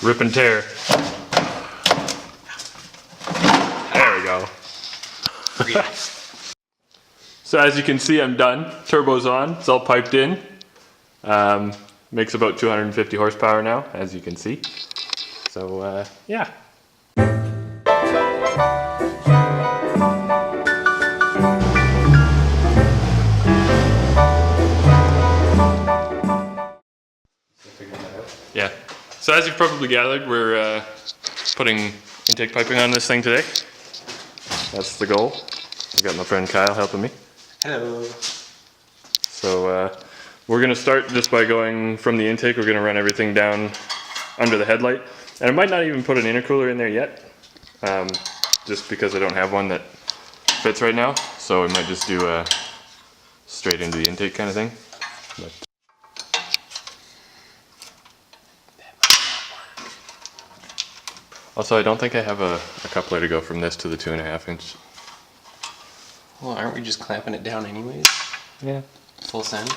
Rip and tear. There we go. So as you can see, I'm done. Turbo's on, it's all piped in. Makes about 250 horsepower now, as you can see. So yeah. Yeah. So as you've probably gathered, we're putting intake piping on this thing today. That's the goal. I got my friend Kyle helping me. Hello. So we're gonna start just by going from the intake. We're gonna run everything down under the headlight. And I might not even put an intercooler in there yet, just because I don't have one that fits right now. So we might just do a straight into the intake kind of thing. But also, I don't think I have a coupler to go from this to the 2.5 inch. Well, aren't we just clamping it down anyways? Yeah. Full send?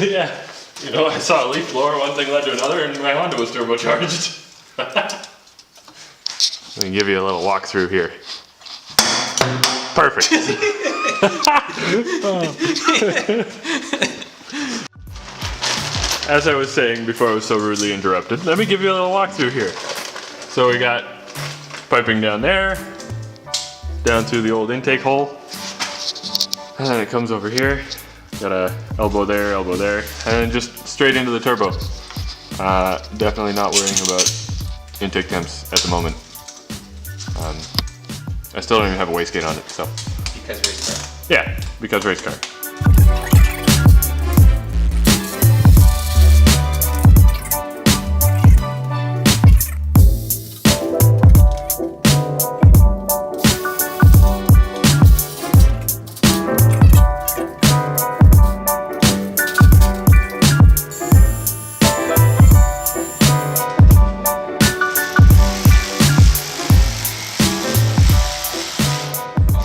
Yeah, you know, I saw a leaf blower, one thing led to another, and my Honda was turbocharged. Let me give you a little walkthrough here. Perfect. As I was saying before I was so rudely interrupted, let me give you a little walkthrough here. So we got piping down there, down through the old intake hole, and then it comes over here. Got a elbow there, and then just straight into the turbo. Definitely not worrying about intake temps at the moment. I still don't even have a wastegate on it, so. Because race car. Yeah, because race car.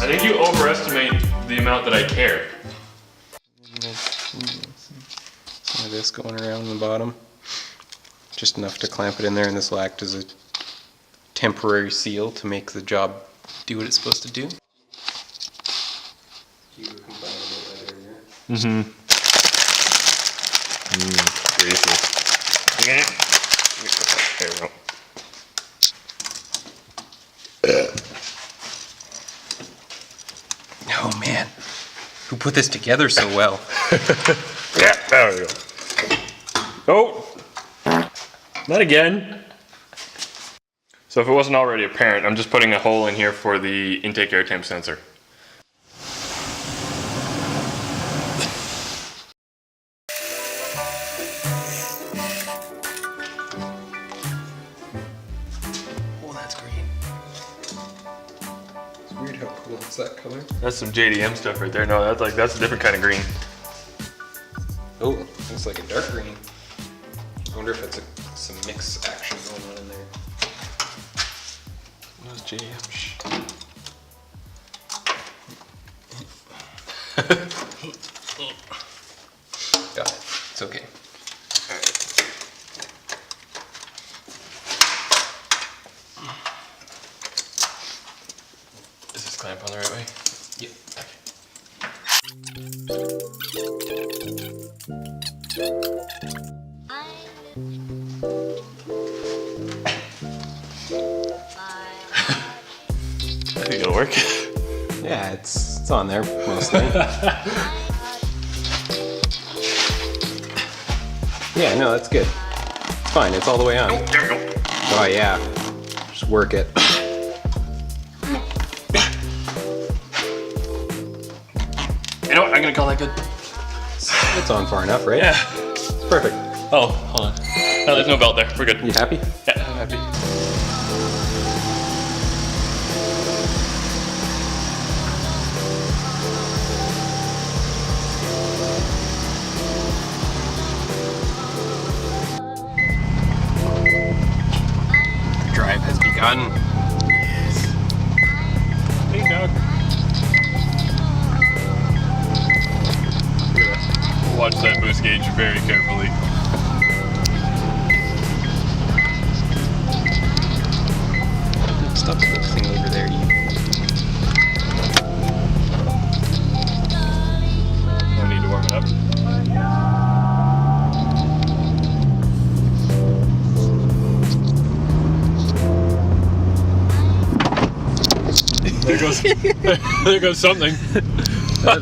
I think you overestimate the amount that I care. Some of this going around the bottom. Just enough to clamp it in there, and this will act as a temporary seal to make the job do what it's supposed to do. Mm-hmm. Greasy. There we go. Oh man, who put this together so well? Yeah, there we go. Oh, not again. So if it wasn't already apparent, I'm just putting a hole in here for the intake air temp sensor. Oh, that's green. It's weird how cool it's that color. That's some JDM stuff right there. No, that's a different kind of green. Oh, looks like a dark green. I wonder if it's some mix action going on in there. Those JDM Got it. It's okay. Is this clamp on the right way? Yep. I think it'll work. Yeah, it's on there mostly. Yeah, no, that's good. It's fine, it's all the way on. Oh, there we go. Oh yeah, just work it. know what? I'm gonna call that good. It's on far enough, right? Yeah. Perfect. Oh, hold on. No, there's no belt there. We're good. You happy? Yeah, I'm happy. The drive has begun. Hey, dog. Watch that boost gauge very carefully. Stop focusing over there. I need to warm it up. There goes, there goes something.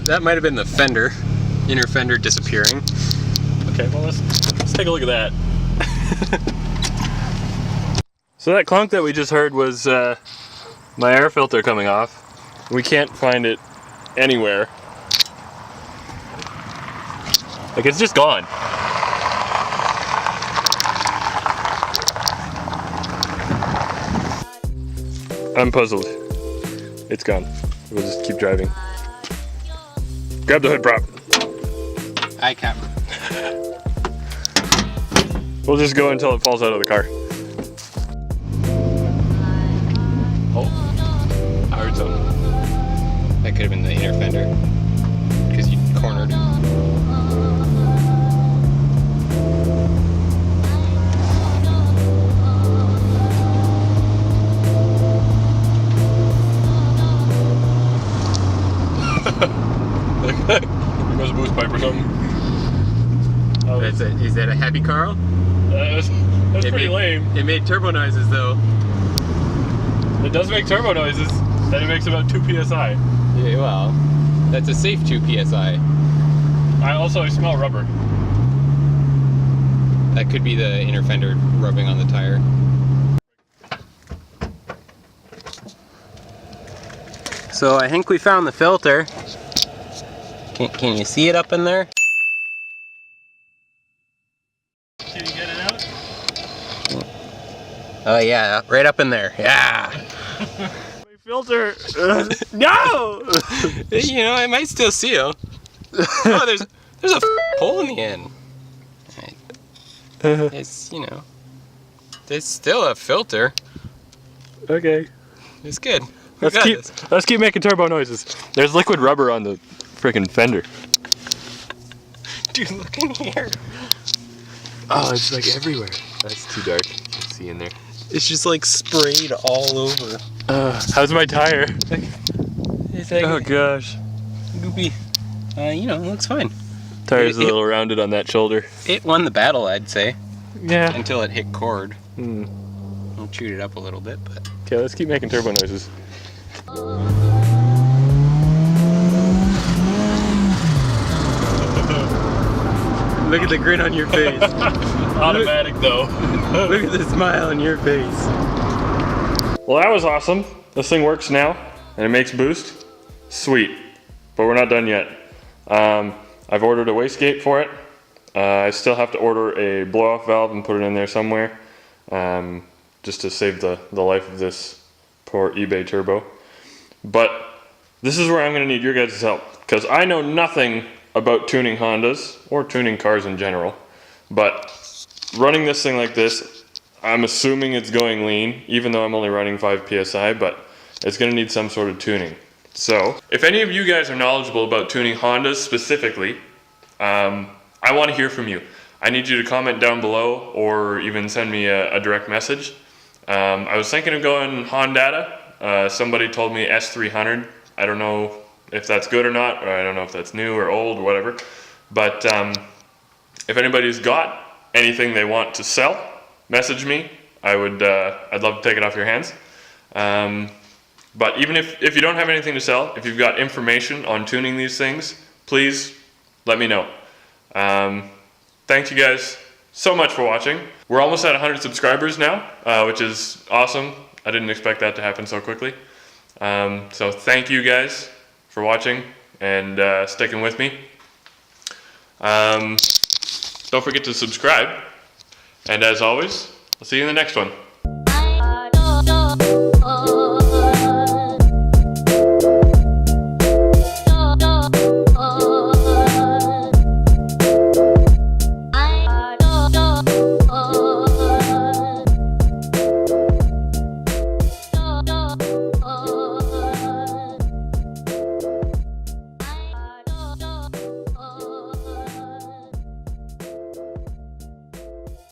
That might have been the fender, inner fender disappearing. Okay, well let's take a look at that. So that clunk that we just heard was my air filter coming off. We can't find it anywhere. Like, it's just gone. I'm puzzled. It's gone. We'll just keep driving. Grab the hood prop. Aye, Cap. We'll just go until it falls out of the car. Oh, I heard something. That could have been the inner fender, because you cornered. There goes a boost pipe or something. Is that a happy Carl? That's pretty lame. It made turbo noises though. It does make turbo noises, and it makes about 2 psi. Yeah, well, that's a safe 2 psi. I smell rubber. That could be the inner fender rubbing on the tire. So I think we found the filter. Can you see it up in there? Can you get it out? Oh yeah, right up in there. Yeah. My filter. No. You know, I might still seal. Oh, there's a hole in the end. It's, you know, there's still a filter. Okay. It's good. Let's keep making turbo noises. There's liquid rubber on the freaking fender. Dude, look in here. Oh, it's like everywhere. That's too dark. Let's see in there. It's just like sprayed all over. How's my tire? It's like Oh gosh. goopy. You know, it looks fine. Tire's a little rounded on that shoulder. It won the battle, I'd say. Yeah. Until it hit cord. Hmm. I'll chewed it up a little bit, but. Okay, let's keep making turbo noises. Look at the grin on your face. Automatic though. Look at the smile on your face. Well, that was awesome. This thing works now, and it makes boost. Sweet. But we're not done yet. I've ordered a wastegate for it. I still have to order a blow-off valve and put it in there somewhere, just to save the life of this poor eBay turbo. But this is where I'm going to need your guys' help, because I know nothing about tuning Hondas, or tuning cars in general. But running this thing like this, I'm assuming it's going lean, even though I'm only running 5 psi, but it's going to need some sort of tuning. So, if any of you guys are knowledgeable about tuning Hondas specifically, I want to hear from you. I need you to comment down below, or even send me a direct message. I was thinking of going Hondata. Somebody told me S300. I don't know if that's good or not, or I don't know if that's new or old or whatever. But if anybody's got anything they want to sell, message me. I'd love to take it off your hands. But even if you don't have anything to sell, if you've got information on tuning these things, please let me know. Thank you guys so much for watching. We're almost at 100 subscribers now, which is awesome. I didn't expect that to happen so quickly. So thank you guys for watching, and sticking with me. Don't forget to subscribe. And as always, I'll see you in the next one.